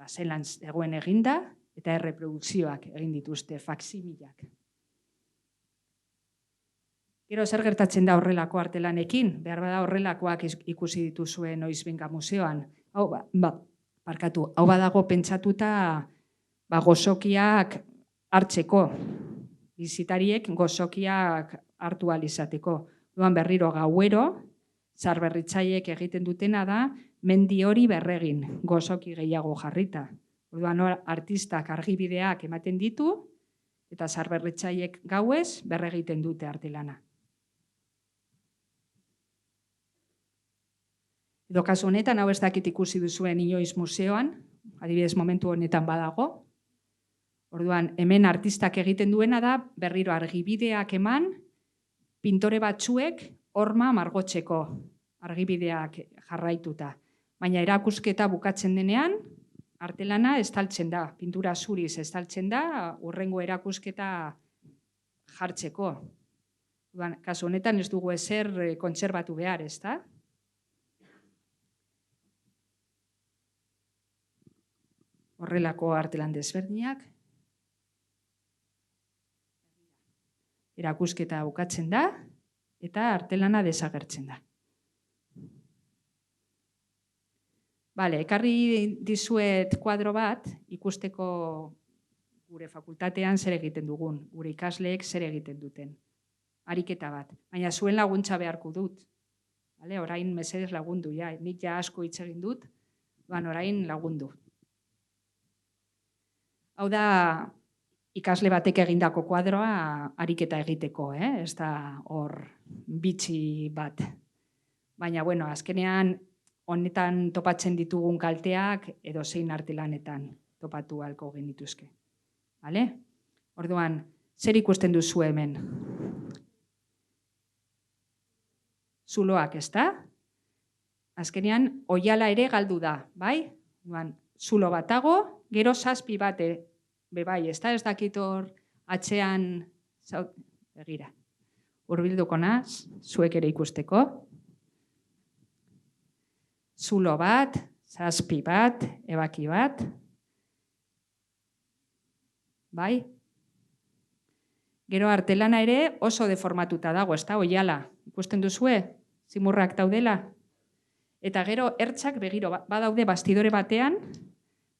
A: zelan egoen eginda, eta erreprodukzioak egin dituzte, faksimilak. Gero zer gertatzen da horrelako artelanekin, behar bada horrelakoak ikusi dituzue Noizbenga museoan. Hau badago pentsatuta gozokiak hartzeko, bizitariek gozokiak hartu ahal izateko. Duan berriro gauero, zaharberritzaileek egiten dutena da, mendi hori berregin, gozoki gehiago jarrita. Orduan artistak argibideak ematen ditu, eta zaharberritzaileek gauez berregiten dute artelana. Edo kasu honetan, hau ez dakit ikusi duzuen inoiz museoan, adibidez momentu honetan badago. Orduan, hemen artistak egiten duena da, berriro argibideak eman, pintore batzuek horma margotzeko argibideak jarraituta. Baina erakusketa bukatzen denean, artelana estaltzen da, pintura zuriz estaltzen da, hurrengo erakusketa jartzeko. Orduan, kasu honetan ez dugu ezer kontserbatu behar, ez da? Horrelako artelan desberdinak. Erakusketa bukatzen da, eta artelana desagertzen da. Ekarri dizuet kuadro bat, ikusteko gure fakultatean zer egiten dugun, gure ikasleek zer egiten duten. Ariketa bat, baina zuen laguntza beharko dut. Orain mesedez lagundu, nik ja asko hitz egin dut, orain lagundu. Hau da, ikasle batek egindako kuadroa ariketa egiteko, ez da hor bitxi bat. Baina, azkenean, honetan topatzen ditugun kalteak edo zein artelanetan topatu ahalko genituzke. Orduan, zer ikusten duzu hemen? Zuloak, ez da? Azkenean, oihala ere galdu da, bai? Zulo batago, gero 7 bat bebai, ez da? Ez dakit hor atzean, begira. Hurbilduko naz, zuek ere ikusteko. Zulo bat, zazpi bat, ebaki bat. Bai? Gero artelana ere oso deformatuta dago, ez da, oiala. Ikusten duzue, zimurrak daudela. Eta gero ertzak, begiro, badaude bastidore batean,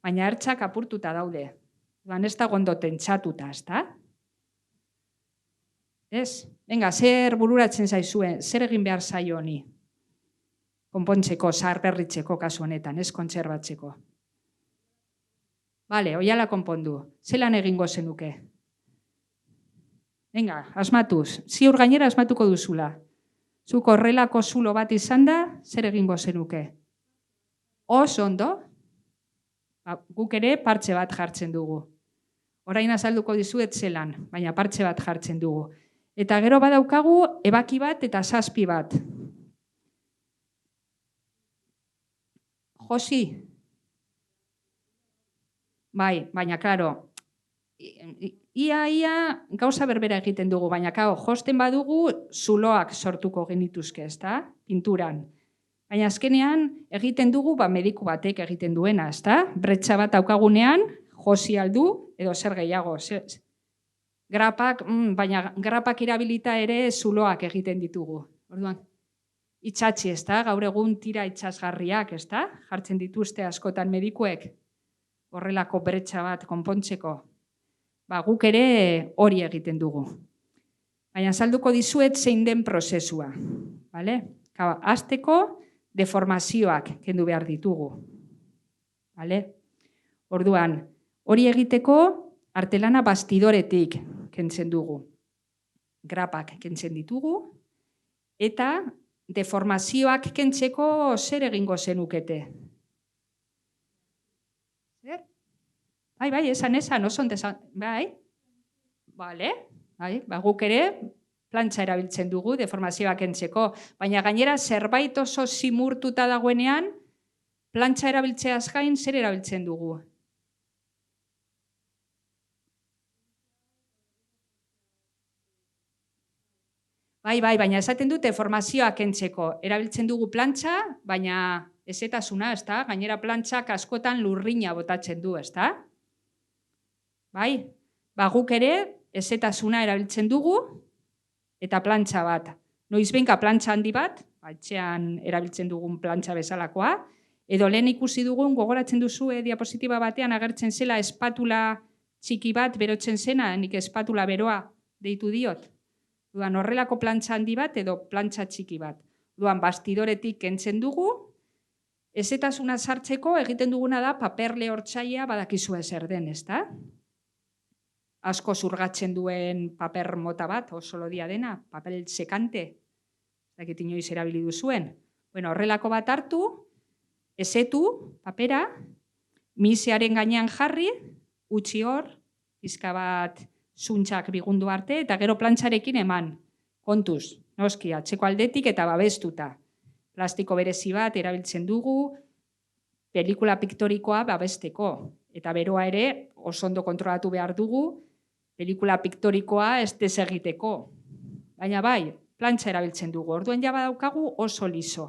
A: baina ertzak apurtuta daude. Ez da gondo tentsatuta, ez da? Ez? Venga, zer bururatzen zaizuen, zer egin behar zaio honi? Konpontzeko, zaharberritzeko kasu honetan, ez kontserbatzeko. Bale, oiala konpondu. Zelan egingo zenuke? Venga, asmatuz. Ziur gainera asmatuko duzula. Zuk horrelako zulo bat izan da, zer egingo zenuke? Oso ondo? Guk ere partxe bat jartzen dugu. Orain azalduko dizuet zelan, baina partxe bat jartzen dugu. Eta gero badaukagu ebaki bat eta zazpi bat. Josi? Bai, baina, klaro, ia gauza berbera egiten dugu, baina, klaro, josten badugu zuloak sortuko genituzke, ezta? Pinturan. Baina azkenean egiten dugu mediku batek egiten duena, ezta? Bretxa bat daukagunean, josi aldu, edo zer gehiago. Grapak, baina grapak irabilita ere zuloak egiten ditugu. Orduan, itxatzi, ezta? Gaur egun tira itxasgarriak, ezta? Jartzen dituzte askotan medikuek. Horrelako bretxa bat konpontzeko. Guk ere hori egiten dugu. Baina salduko dizuet zein den prozesua. Hasteko deformazioak kendu behar ditugu. Orduan, hori egiteko artelana bastidoretik kentzen dugu. Grapak kentzen ditugu. Eta deformazioak kentzeko zer egingo zenukete? Bai, esan, oso ondesan. Bai? Bale? Guk ere plantxa erabiltzen dugu deformazioak kentzeko. Baina gainera zerbait oso zimurtuta dagoenean, plantxa erabiltzeaz gain zer erabiltzen dugu? Bai, baina esaten dut deformazioak kentzeko. Erabiltzen dugu plantxa, baina ezetasuna, ezta? Gainera plantxak askotan lurrina botatzen du, ezta? Bai? Guk ere ezetasuna erabiltzen dugu eta plantxa bat. Noizbenka plantxa handi bat, etxean erabiltzen dugun plantxa bezalakoa, edo lehen ikusi dugun, gogoratzen duzu diapositiba batean agertzen zela espatula txiki bat berotzen zena, nik espatula beroa deitu diot. Horrelako plantxa handi bat edo plantxa txiki bat. Bastidoretik kentzen dugu, ezetasuna sartzeko egiten duguna da paper lehortzailea badakizue zer den, ezta? Asko zurgatzen duen paper mota bat, oso lodia dena, papel sekante, dakit inoiz erabili duzuen. Horrelako bat hartu, ezetu, papera, misearen gainean jarri, utzi hor, pizka bat zuntxak bigundu arte, eta gero plantxarekin eman, kontuz, noski, atzeko aldetik eta babestuta. Plastiko berezi bat erabiltzen dugu, pelikula piktorikoa babesteko, eta beroa ere oso ondo kontrolatu behar dugu, pelikula piktorikoa ez desegiteko. Baina bai, plantxa erabiltzen dugu, orduan ja badaukagu oso liso.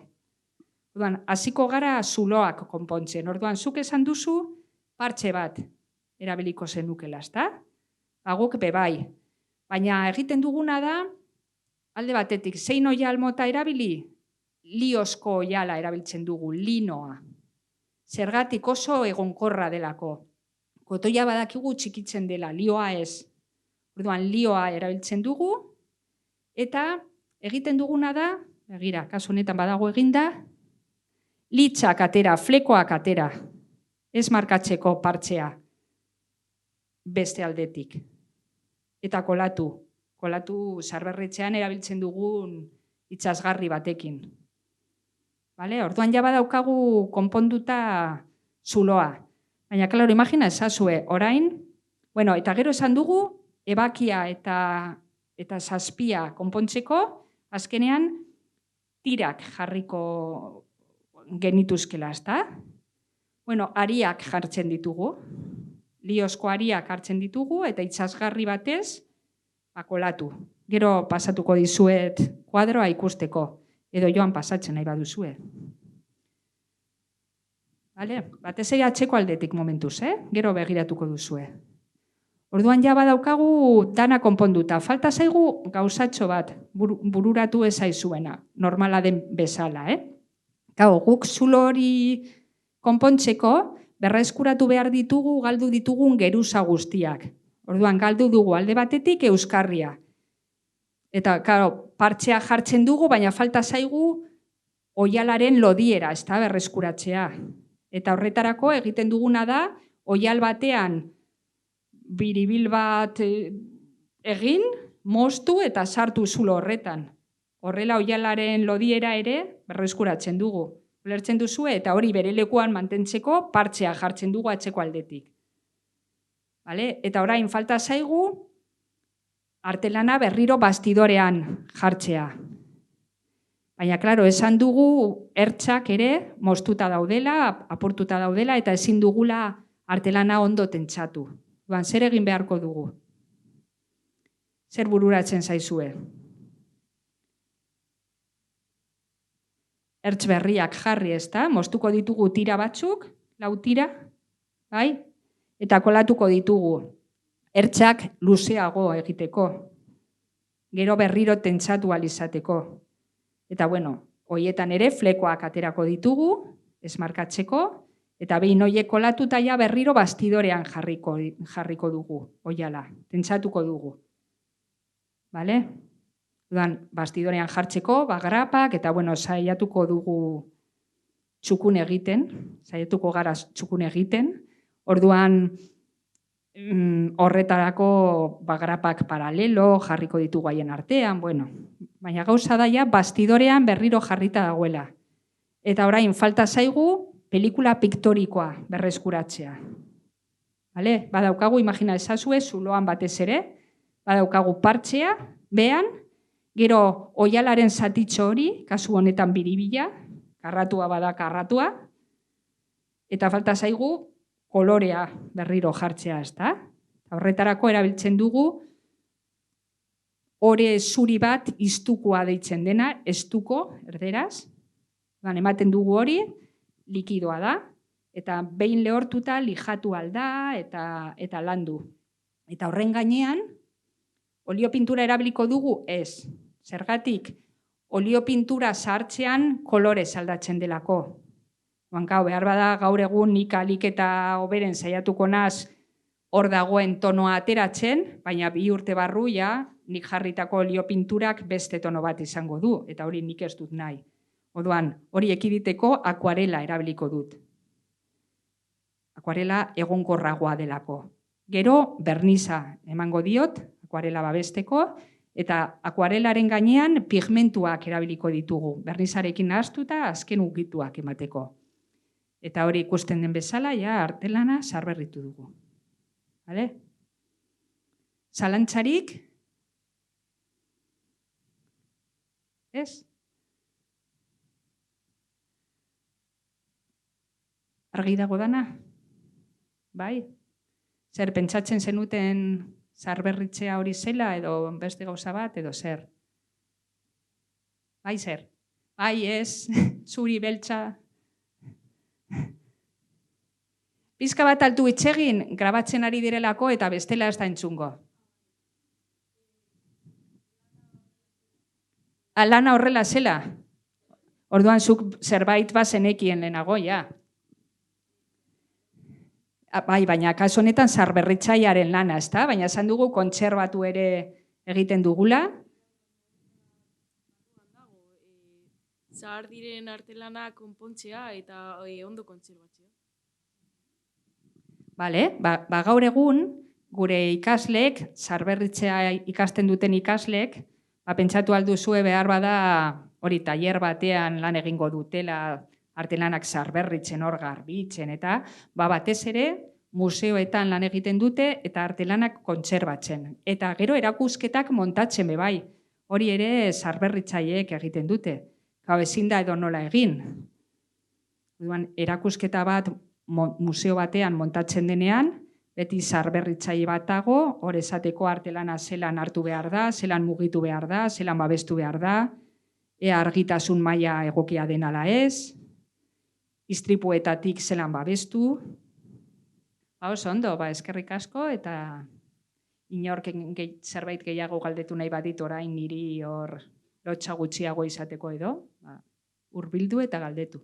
A: Orduan, hasiko gara zuloak konpontzen, orduan, zuk esan duzu, partxe bat erabiliko zenukela, ezta? Guk bai. Baina egiten duguna da, alde batetik, zein oial mota erabili? Liozko oiala erabiltzen dugu, linoa. Zergatik oso egonkorra delako. Kotoia badakigu txikitzen dela, lioa ez. Orduan, lioa erabiltzen dugu, eta egiten duguna da, begira, kasu honetan badago eginda, litzak atera, flekoak atera, ez markatzeko partxea beste aldetik. Eta kolatu zaharberritzean erabiltzen dugun itsasgarri batekin. Orduan ja badaukagu konponduta zuloa. Baina, klaro, imagina ezazue, orain, eta gero esan dugu, ebakia eta zazpia konpontzeko, azkenean, tirak jarriko genituzkela, ezta? Ariak jartzen ditugu, liozko ariak hartzen ditugu, eta itsasgarri batez, kolatu. Gero pasatuko dizuet kuadroa ikusteko, edo joan pasatzen nahi baduzue. Vale? Batez ere atzeko aldetik momentuz, gero begiratuko duzue. Orduan ja badaukagu dana konponduta. Falta zaigu gauzatxo bat, bururatu ezaizuena, normala den bezala. Gau, guk zulo hori konpontzeko, berreskuratu behar ditugu, galdu ditugun geruza guztiak. Orduan, galdu dugu alde batetik euskarria. Eta, karo, partxea jartzen dugu, baina falta zaigu oialaren lodiera, ez da berreskuratzea. Eta horretarako egiten duguna da, oial batean biribil bat egin, moztu eta sartu zulo horretan. Horrela oialaren lodiera ere berreskuratzen dugu. Ulertzen duzue eta hori bere lekuan mantentzeko partxea jartzen dugu atzeko aldetik. Vale? Eta orain falta zaigu artelana berriro bastidorean jartzea. Baina, klaro, esan dugu ertzak ere moztuta daudela, aportuta daudela eta ezin dugula artelana ondo tentsatu. Zer egin beharko dugu? Zer bururatzen zaizue? Ertz berriak jarri, ez da? Moztuko ditugu tira batzuk, 4 tira, bai? Eta kolatuko ditugu ertzak luzeago egiteko. Gero berriro tentsatu alizateko. Eta, bueno, hoietan ere flekoak aterako ditugu, esmarkatzeko, eta behin hoiek kolatuta ja berriro bastidorean jarriko dugu, oiala, tentsatuko dugu. Bale? Dudan, bastidorean jartzeko, bagrapak, eta bueno, saiatuko dugu txukun egiten, saiatuko gara txukun egiten, orduan horretarako bagrapak paralelo, jarriko ditugu haien artean, bueno, baina gauza daia bastidorean berriro jarrita dagoela. Eta orain, falta zaigu, pelikula piktorikoa berreskuratzea. Vale? Badaukagu, imagina ezazue, zuloan batez ere, badaukagu partxea, behan, gero oialaren zatitxo hori, kasu honetan biribila, karratua bada karratua, eta falta zaigu kolorea berriro jartzea, ez da? Horretarako erabiltzen dugu ore zuri bat iztukoa deitzen dena, estuko, erderaz, ematen dugu hori, likidoa da, eta behin lehortuta lijatu alda eta landu. Eta horren gainean, oliopintura erabiliko dugu ez. Zergatik, oliopintura sartzean kolorez aldatzen delako. Bankau, behar bada gaur egun nik alik eta hoberen saiatuko naz hor dagoen tonoa ateratzen, baina 2 urte barru ja nik jarritako oliopinturak beste tono bat izango du, eta hori nik ez dut nahi. Orduan, hori ekiditeko akuarela erabiliko dut. Akuarela egonkorragoa delako. Gero, berniza emango diot, akuarela babesteko, eta akuarelaren gainean pigmentuak erabiliko ditugu. Bernizarekin nahaztuta azken ukituak emateko. Eta hori ikusten den bezala, ja, artelana sarberritu dugu. Vale? Zalantzarik? Ez? Argi dago dana? Bai? Zer, pentsatzen zenuten sarberritzea hori zela edo beste gauza bat edo zer? Bai, zer? Bai, ez, zuri beltza. Pizka bat altu itxegin, grabatzen ari direlako eta bestela ez da entzungo. Lana horrela zela. Orduan zuk zerbait bazenekien lehenago, ja. Bai, baina kaso honetan sarberritzailearen lana, ezta? Baina esan dugu kontserbatu ere egiten dugula.
B: Zahar diren artelana konpontzea eta ondo kontserbatzea.
A: Bale, gaur egun gure ikasleek, sarberritzea ikasten duten ikasleek, pentsatu alduzue behar bada hori tailer batean lan egingo dutela artelanak sarberritzen hor garbitzen eta batez ere museoetan lan egiten dute eta artelanak kontserbatzen. Eta gero erakusketak montatzen bai. Hori ere sarberritzaileek egiten dute. Gau ezin da edo nola egin. Erakusketa bat museo batean montatzen denean, beti zaharberritzaile bat dago, hor esateko artelana zelan hartu behar da, zelan mugitu behar da, zelan babestu behar da, argitasun maila egokia den ala ez, istripuetatik zelan babestu. Oso ondo, eskerrik asko, eta inork zerbait gehiago galdetu nahi badit orain niri hor lotxa gutxiago izateko edo, hurbildu eta galdetu.